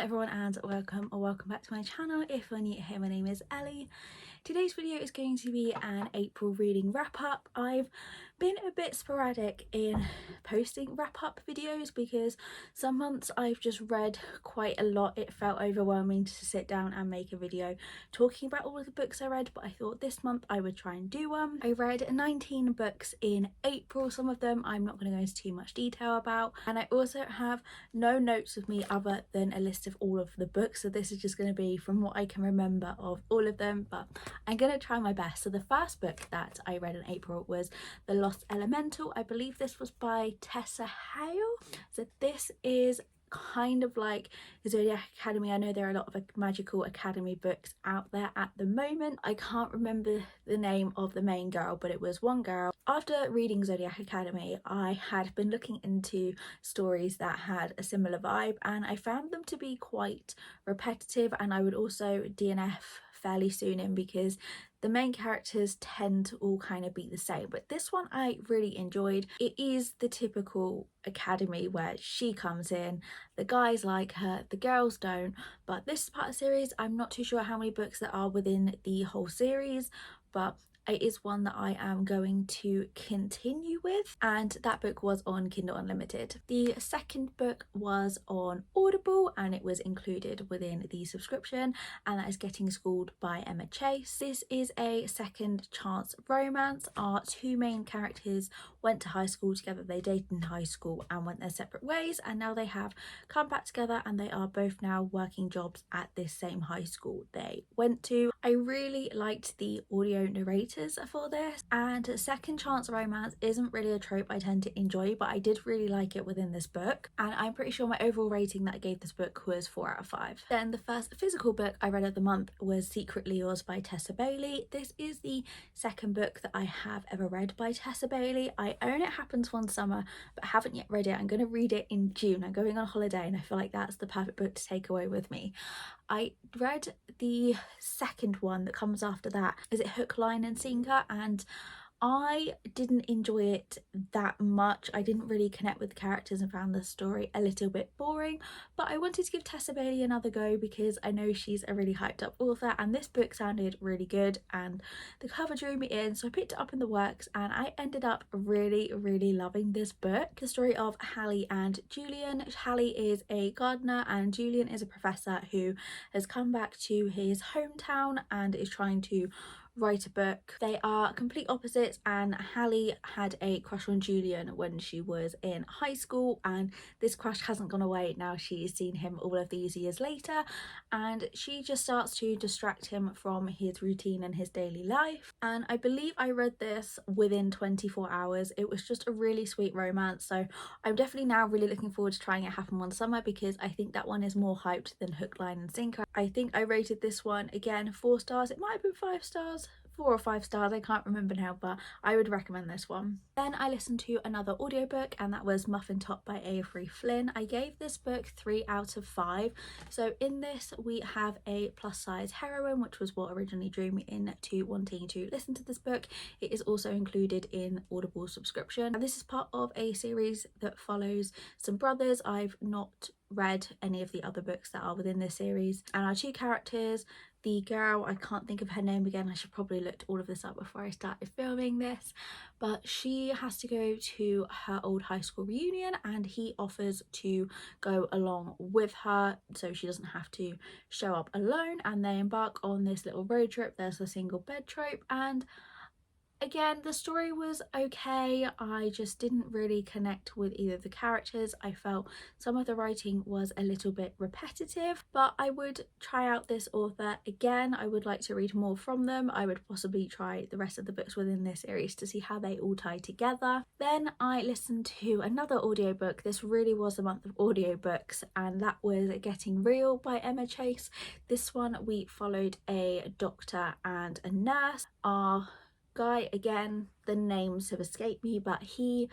everyone and welcome back to my channel. If you're new here, my name is Ellie. Today's video is going to be an April reading wrap up. I've been a bit sporadic in posting wrap up videos because some months I've just read quite a lot. It felt overwhelming to sit down and make a video talking about all of the books I read, but I thought this month I would try and do one. I read 19 books in April. Some of them I'm not going to go into too much detail about, and I also have no notes with me other than a list of all of the books, so this is just going to be from what I can remember of all of them, but I'm going to try my best. So the first book that I read in April was The Lost Elemental. I believe this was by Tessa Hale. So this is kind of like Zodiac Academy. I know there are a lot of magical academy books out there at the moment. I can't remember the name of the main girl, but it was one girl. After reading Zodiac Academy, I had been looking into stories that had a similar vibe, and I found them to be quite repetitive, and I would also DNF fairly soon in because the main characters tend to all kind of be the same. But this one I really enjoyed. It is the typical academy where she comes in, the guys like her, the girls don't, but this is part of the series. I'm not too sure how many books there are within the whole series, but it is one that I am going to continue with, and that book was on Kindle Unlimited. The second book was on Audible and it was included within the subscription, and that is Getting Schooled by Emma Chase. This is a second chance romance. Our two main characters went to high school together. They dated in high school and went their separate ways, and now they have come back together and they are both now working jobs at this same high school they went to. I really liked the audio narrator for this, and second chance romance isn't really a trope I tend to enjoy, but I did really like it within this book, and I'm pretty sure my overall rating that I gave this book was 4 out of 5. Then the first physical book I read of the month was Secretly Yours by Tessa Bailey. This is the second book that I have ever read by Tessa Bailey. I own It Happens One Summer but haven't yet read it. I'm going to read it in June. I'm going on holiday and I feel like that's the perfect book to take away with me. I read the second one that comes after that. Is it Hook, Line and Sinker? And I didn't enjoy it that much. I didn't really connect with the characters and found the story a little bit boring, but I wanted to give Tessa Bailey another go because I know she's a really hyped up author, and this book sounded really good and the cover drew me in, so I picked it up in the works and I ended up really loving this book. The story of Hallie and Julian. Hallie is a gardener and Julian is a professor who has come back to his hometown and is trying to write a book. They are complete opposites, and Hallie had a crush on Julian when she was in high school, and this crush hasn't gone away now she's seen him all of these years later, and she just starts to distract him from his routine and his daily life. And I believe I read this within 24 hours. It was just a really sweet romance, so I'm definitely now really looking forward to trying It Happen One Summer because I think that one is more hyped than Hook, Line and Sinker. I think I rated this one again 4 stars. It might have been 5 stars, 4 or 5 stars, I can't remember now, but I would recommend this one. Then I listened to another audiobook, and that was Muffin Top by Avery Flynn. I gave this book 3 out of 5. So in this we have a plus size heroine, which was what originally drew me into wanting to listen to this book. It is also included in Audible subscription, and this is part of a series that follows some brothers. I've not read any of the other books that are within this series, and our two characters, the girl, I can't think of her name again, I should probably look all of this up before I started filming this, but she has to go to her old high school reunion and he offers to go along with her so she doesn't have to show up alone, and they embark on this little road trip. There's the single bed trope, and again, the story was okay. I just didn't really connect with either of the characters. I felt some of the writing was a little bit repetitive, but I would try out this author again. I would like to read more from them. I would possibly try the rest of the books within this series to see how they all tie together. Then I listened to another audiobook. This really was a month of audiobooks, and that was Getting Real by Emma Chase. This one we followed a doctor and a nurse. Our guy, again, the names have escaped me, but he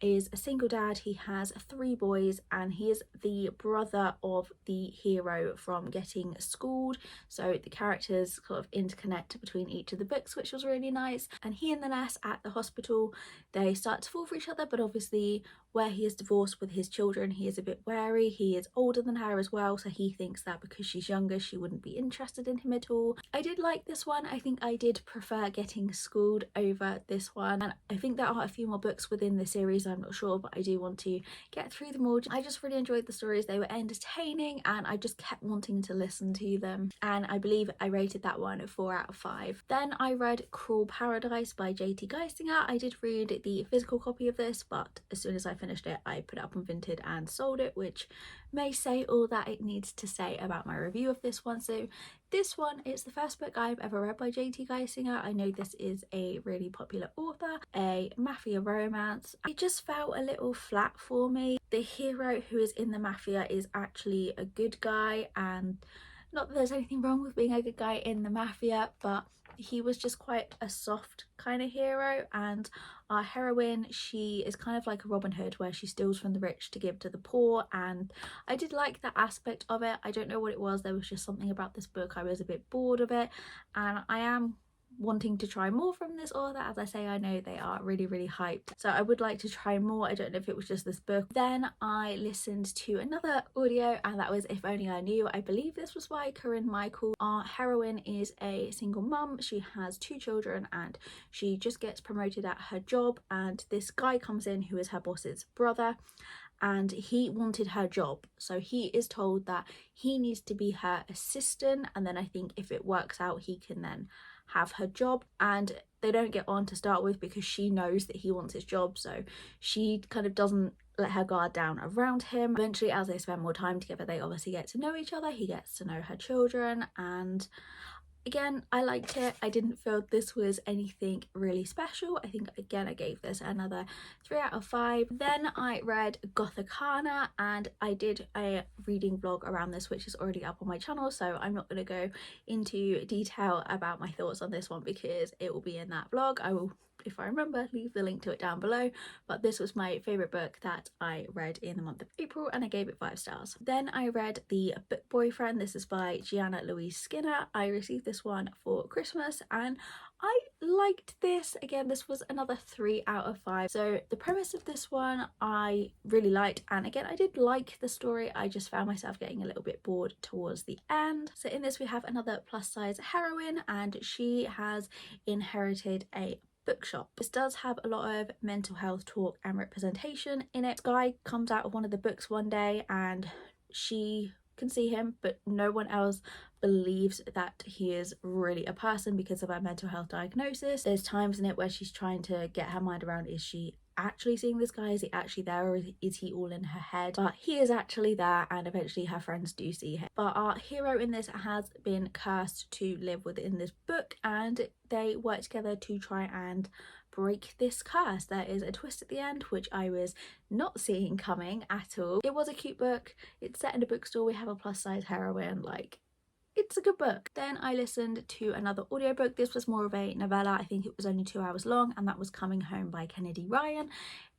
is a single dad. He has 3 boys and he is the brother of the hero from Getting Schooled, so the characters sort of interconnect between each of the books, which was really nice. And he and the nurse at the hospital, they start to fall for each other, but obviously where he is divorced with his children, he is a bit wary. He is older than her as well, so he thinks that because she's younger she wouldn't be interested in him at all. I did like this one. I think I did prefer Getting Schooled over this one, and I think there are a few more books within the series, I'm not sure, but I do want to get through them all. I just really enjoyed the stories. They were entertaining and I just kept wanting to listen to them, and I believe I rated that one a 4 out of 5. Then I read Cruel Paradise by J.T. Geisinger. I did read the physical copy of this, but as soon as I finished it I put it up on Vinted and sold it, which may say all that it needs to say about my review of this one. So this one is the first book I've ever read by J.T. Geisinger. I know this is a really popular author, a mafia romance. It just felt a little flat for me. The hero who is in the mafia is actually a good guy, and not that there's anything wrong with being a good guy in the mafia, but he was just quite a soft kind of hero. And our heroine, she is kind of like a Robin Hood, where she steals from the rich to give to the poor, and I did like that aspect of it. I don't know what it was, there was just something about this book, I was a bit bored of it, and I am wanting to try more from this author. As I say, I know they are really hyped, so I would like to try more. I don't know if it was just this book. Then I listened to another audio, and that was If Only I Knew. I believe this was by Corinne Michael. Our heroine is a single mum. She has 2 children and she just gets promoted at her job, and this guy comes in who is her boss's brother, and he wanted her job, so he is told that he needs to be her assistant, and then I think if it works out he can then have her job. And they don't get on to start with because she knows that he wants his job, so she kind of doesn't let her guard down around him. Eventually, as they spend more time together, they obviously get to know each other. He gets to know her children, and again, I liked it. I didn't feel this was anything really special. I think again I gave this another 3 out of 5. Then I read Gothicana, and I did a reading vlog around this, which is already up on my channel, so I'm not going to go into detail about my thoughts on this one because it will be in that vlog. I will, if I remember, leave the link to it down below. But this was my favourite book that I read in the month of April, and I gave it 5 stars. Then I read The Book Boyfriend. This is by Gianna Louise Skinner. I received this one for Christmas and I liked this. Again, this was another 3 out of 5. So the premise of this one I really liked, and again I did like the story. I just found myself getting a little bit bored towards the end. So in this we have another plus size heroine, and she has inherited a bookshop. This does have a lot of mental health talk and representation in it. This guy comes out of one of the books one day and she can see him, but no one else believes that he is really a person because of her mental health diagnosis. There's times in it where she's trying to get her mind around, is she actually seeing this guy? Is he actually there, or is he all in her head? But he is actually there, and eventually her friends do see him. But our hero in this has been cursed to live within this book, and they work together to try and break this curse. There is a twist at the end which I was not seeing coming at all. It was a cute book. It's set in a bookstore. We have a plus size heroine. Like, it's a good book. Then I listened to another audiobook. This was more of a novella. I think it was only 2 hours long, and that was Coming Home by Kennedy Ryan.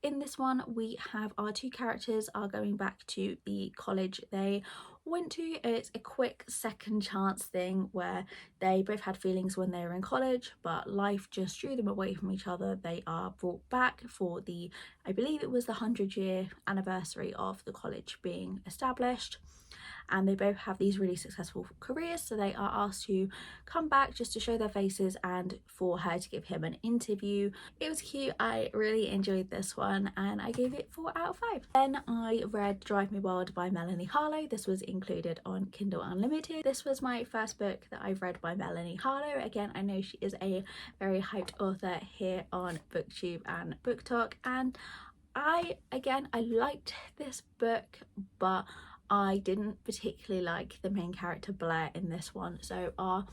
In this one we have our 2 characters are going back to the college they went to. It's a quick second chance thing where they both had feelings when they were in college, but life just drew them away from each other. They are brought back for the, I believe it was the 100-year anniversary of the college being established, and they both have these really successful careers, so they are asked to come back just to show their faces and for her to give him an interview. It was cute. I really enjoyed this one and I gave it 4 out of 5. Then I read Drive Me Wild by Melanie Harlow. This was included on Kindle Unlimited. This was my first book that I've read by Melanie Harlow. Again, I know she is a very hyped author here on BookTube and BookTok, and I liked this book, but I didn't particularly like the main character Blair in this one. So our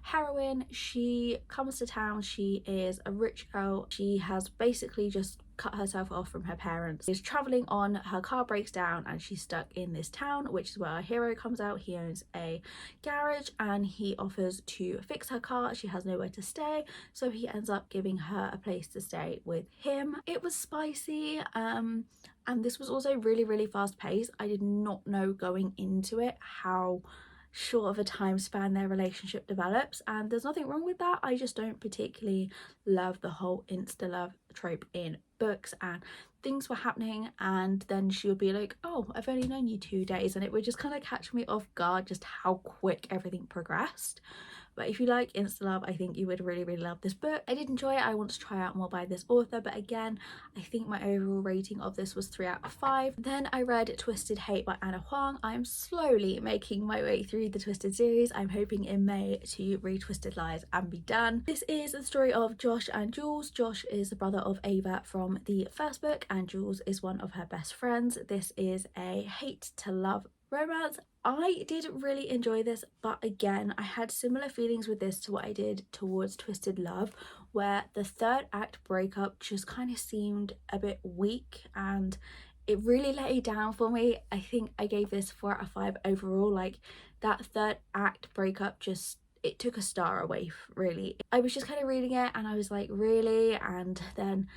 heroine, she comes to town. She is a rich girl. She has basically just cut herself off from her parents. She's traveling on, her car breaks down and she's stuck in this town, which is where our hero comes out. He owns a garage and he offers to fix her car. She has nowhere to stay, so he ends up giving her a place to stay with him. It was spicy, and this was also really fast paced. I did not know going into it how short of a time span their relationship develops, and there's nothing wrong with that. I just don't particularly love the whole insta love trope in books, and things were happening and then she would be like, oh, I've only known you 2 days, and it would just kind of catch me off guard just how quick everything progressed. But if you like insta love, I think you would really love this book. I did enjoy it. I want to try out more by this author, but again, I think my overall rating of this was 3 out of 5. Then I read Twisted Hate by Anna Huang. I'm slowly making my way through the Twisted series. I'm hoping in May to read Twisted Lies and be done. This is the story of Josh and Jules. Josh is the brother of Ava from the first book and Jules is one of her best friends. This is a hate to love romance. I did really enjoy this, but again, I had similar feelings with this to what I did towards Twisted Love, where the third act breakup just kind of seemed a bit weak and it really let it down for me. I think I gave this 4 out of 5 overall. Like, that third act breakup just, it took a star away, really. I was just kind of reading it and I was like, really? And then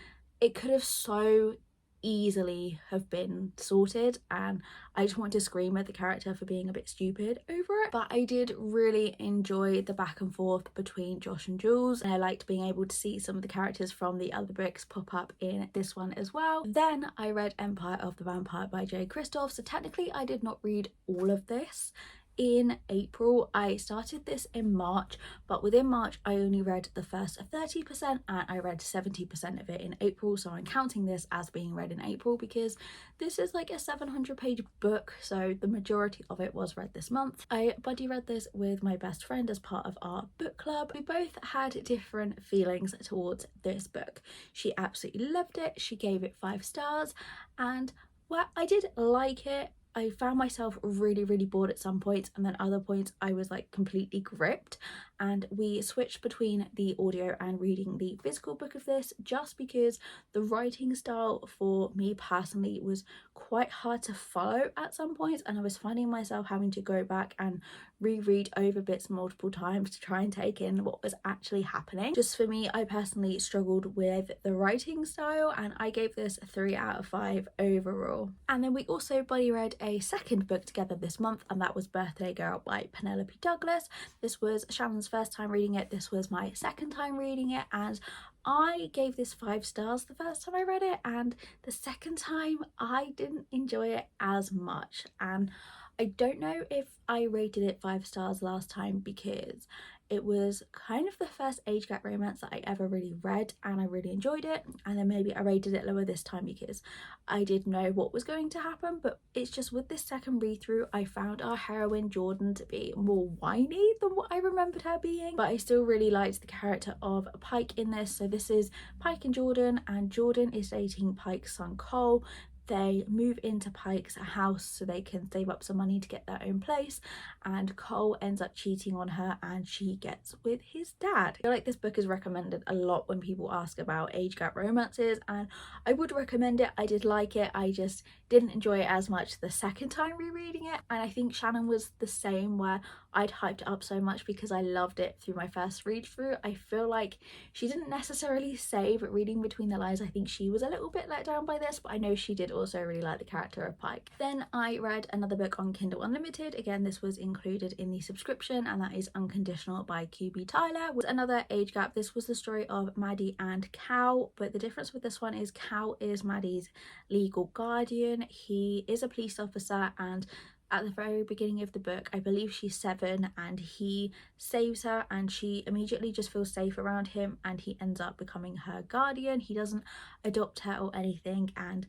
it could have so easily have been sorted, and I just want to scream at the character for being a bit stupid over it. But I did really enjoy the back and forth between Josh and Jules, and I liked being able to see some of the characters from the other books pop up in this one as well. Then I read Empire of the Vampire by Jay Kristoff, so technically I did not read all of this in April. I started this in March, but within March I only read the first 30% and I read 70% of it in April, so I'm counting this as being read in April because this is like a 700-page book, so the majority of it was read this month. I buddy read this with my best friend as part of our book club. We both had different feelings towards this book. She absolutely loved it, she gave it 5 stars, and well, I did like it. I found myself really bored at some points, and then other points I was like completely gripped, and we switched between the audio and reading the physical book of this just because the writing style for me personally was quite hard to follow at some points, and I was finding myself having to go back and reread over bits multiple times to try and take in what was actually happening. Just for me, I personally struggled with the writing style, and I gave this 3 out of 5 overall. And then we also buddy read a second book together this month, and that was Birthday Girl by Penelope Douglas. This was Shannon's first time reading it, this was my second time reading it, and I gave this 5 stars the first time I read it, and the second time I didn't enjoy it as much. And I don't know if I rated it 5 stars last time because it was kind of the first age gap romance that I ever really read and I really enjoyed it, and then maybe I rated it lower this time because I did know what was going to happen. But it's just with this second read through I found our heroine Jordan to be more whiny than what I remembered her being, but I still really liked the character of Pike in this. So this is Pike and Jordan is dating Pike's son Cole. They move into Pike's house so they can save up some money to get their own place, and Cole ends up cheating on her and she gets with his dad. I feel like this book is recommended a lot when people ask about age gap romances, and I would recommend it. I did like it, I just didn't enjoy it as much the second time rereading it, and I think Shannon was the same, where I'd hyped it up so much because I loved it through my first read through. I feel like she didn't necessarily say, but reading between the lines I think she was a little bit let down by this, but I know she did also really like the character of Pike. Then I read another book on Kindle Unlimited. Again, this was included in the subscription, and that is Unconditional by QB Tyler. With another age gap, this was the story of Maddie and Cal, but the difference with this one is Cal is Maddie's legal guardian. He is a police officer, and at the very beginning of the book, I believe she's 7, and he saves her and she immediately just feels safe around him, and he ends up becoming her guardian. He doesn't adopt her or anything, and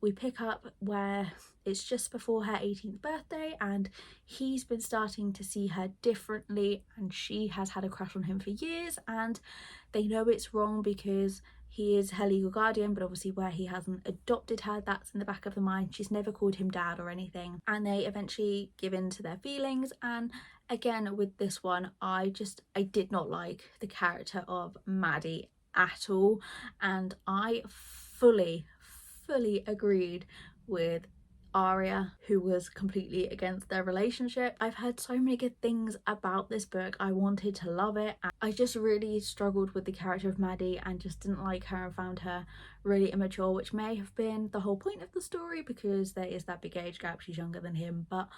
we pick up where it's just before her 18th birthday and he's been starting to see her differently, and she has had a crush on him for years, and they know it's wrong because he is her legal guardian, but obviously where he hasn't adopted her, that's in the back of the mind. She's never called him dad or anything, and they eventually give in to their feelings. And again with this one, I did not like the character of Maddie at all, and I fully agreed with Arya, who was completely against their relationship. I've heard so many good things about this book. I wanted to love it. I just really struggled with the character of Maddie and just didn't like her and found her really immature, which may have been the whole point of the story because there is that big age gap. She's younger than him, but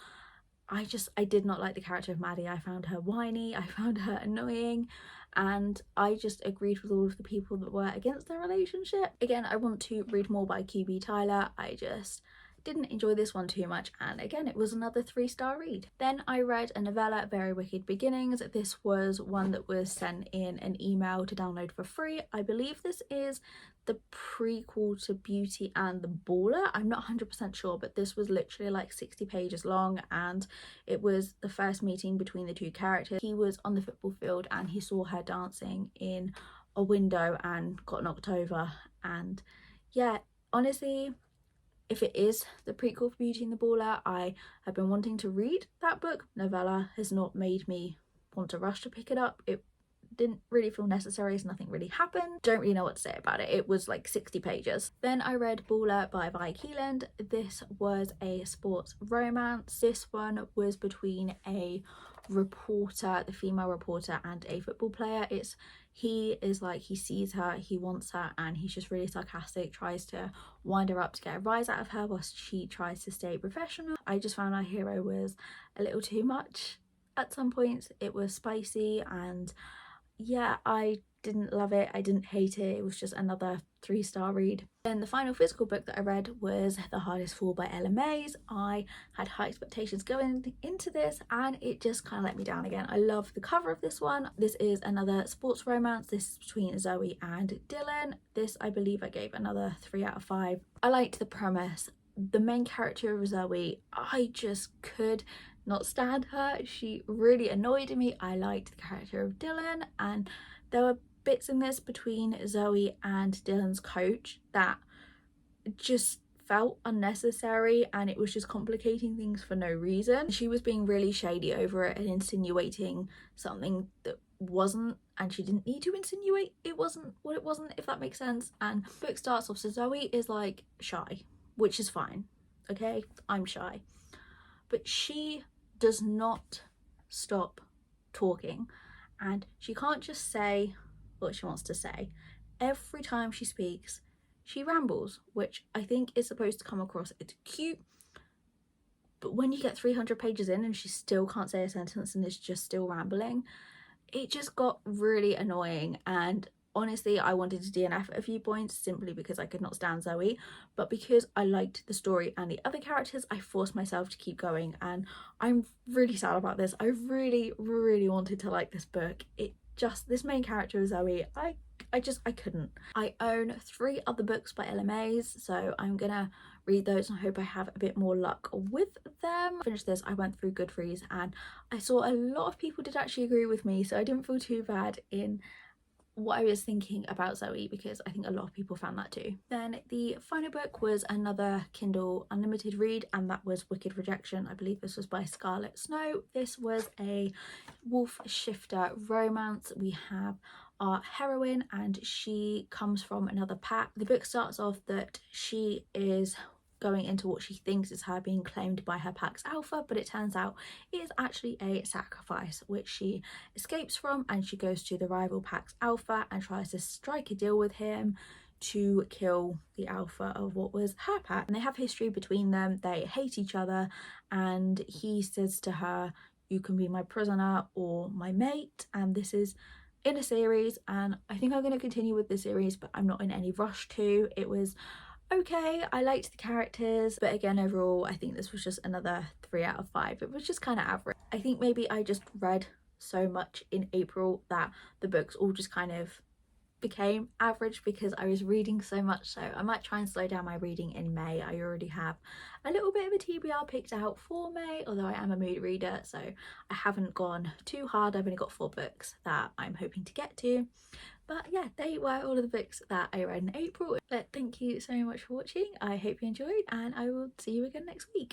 I did not like the character of Maddie. I found her whiny, I found her annoying, and I just agreed with all of the people that were against their relationship. Again, I want to read more by QB Tyler. I just didn't enjoy this one too much, and again it was another 3-star read. Then I read a novella, Very Wicked Beginnings. This was one that was sent in an email to download for free. I believe this is the prequel to Beauty and the Baller. I'm not 100% sure, but this was literally like 60 pages long, and it was the first meeting between the two characters. He was on the football field and he saw her dancing in a window and got knocked over. And yeah, honestly, if it is the prequel for Beauty and the Baller, I have been wanting to read that book. Novella has not made me want to rush to pick it up. It didn't really feel necessary as nothing really happened. Don't really know what to say about it. It was like 60 pages. Then I read Baller by Vi Keeland. This was a sports romance. This one was between a reporter, the female reporter, and a football player. He is like, he sees her, he wants her, and he's just really sarcastic, tries to wind her up to get a rise out of her whilst she tries to stay professional. I just found our hero was a little too much at some points. It was spicy, and yeah, I didn't love it, I didn't hate it. It was just another 3-star read. Then the final physical book that I read was The Hardest Fall by Ella Mays. I had high expectations going into this and it just kind of let me down again. I love the cover of this one. This is another sports romance. This is between Zoe and Dylan. This, I believe, I gave another 3 out of 5. I liked the premise. The main character of Zoe, I just could not stand her. She really annoyed me. I liked the character of Dylan, and there were bits in this between Zoe and Dylan's coach that just felt unnecessary, and it was just complicating things for no reason. She was being really shady over it and insinuating something that wasn't, and she didn't need to insinuate it wasn't what it wasn't, if that makes sense. And the book starts off, so Zoe is like shy, which is fine, okay, I'm shy, but she does not stop talking, and she can't just say what she wants to say. Every time she speaks, she rambles, which I think is supposed to come across as cute, but when you get 300 pages in and she still can't say a sentence and is just still rambling, it just got really annoying. And honestly, I wanted to DNF at a few points simply because I could not stand Zoe, but because I liked the story and the other characters, I forced myself to keep going, and I'm really sad about this. I really wanted to like this book. It just, this main character of Zoe, I couldn't. I own 3 other books by Ella Mays, so I'm gonna read those and I hope I have a bit more luck with them. Finished this, I went through Goodreads and I saw a lot of people did actually agree with me, so I didn't feel too bad in what I was thinking about Zoe, because I think a lot of people found that too. Then the final book was another Kindle Unlimited read, and that was Wicked Rejection. I believe this was by Scarlett Snow. This was a wolf shifter romance. We have our heroine and she comes from another pack. The book starts off that she is going into what she thinks is her being claimed by her pack's alpha, but it turns out it is actually a sacrifice which she escapes from, and she goes to the rival pack's alpha and tries to strike a deal with him to kill the alpha of what was her pack. And they have history between them, they hate each other, and he says to her, "You can be my prisoner or my mate." And this is in a series, and I think I'm going to continue with the series, but I'm not in any rush to. It was okay, I liked the characters, but again, overall I think this was just another 3 out of 5. It was just kind of average. I think maybe I just read so much in April that the books all just kind of became average because I was reading so much, so I might try and slow down my reading in May. I already have a little bit of a TBR picked out for May, although I am a mood reader, so I haven't gone too hard. I've only got 4 books that I'm hoping to get to. But yeah, they were all of the books that I read in April. But thank you so much for watching. I hope you enjoyed, and I will see you again next week.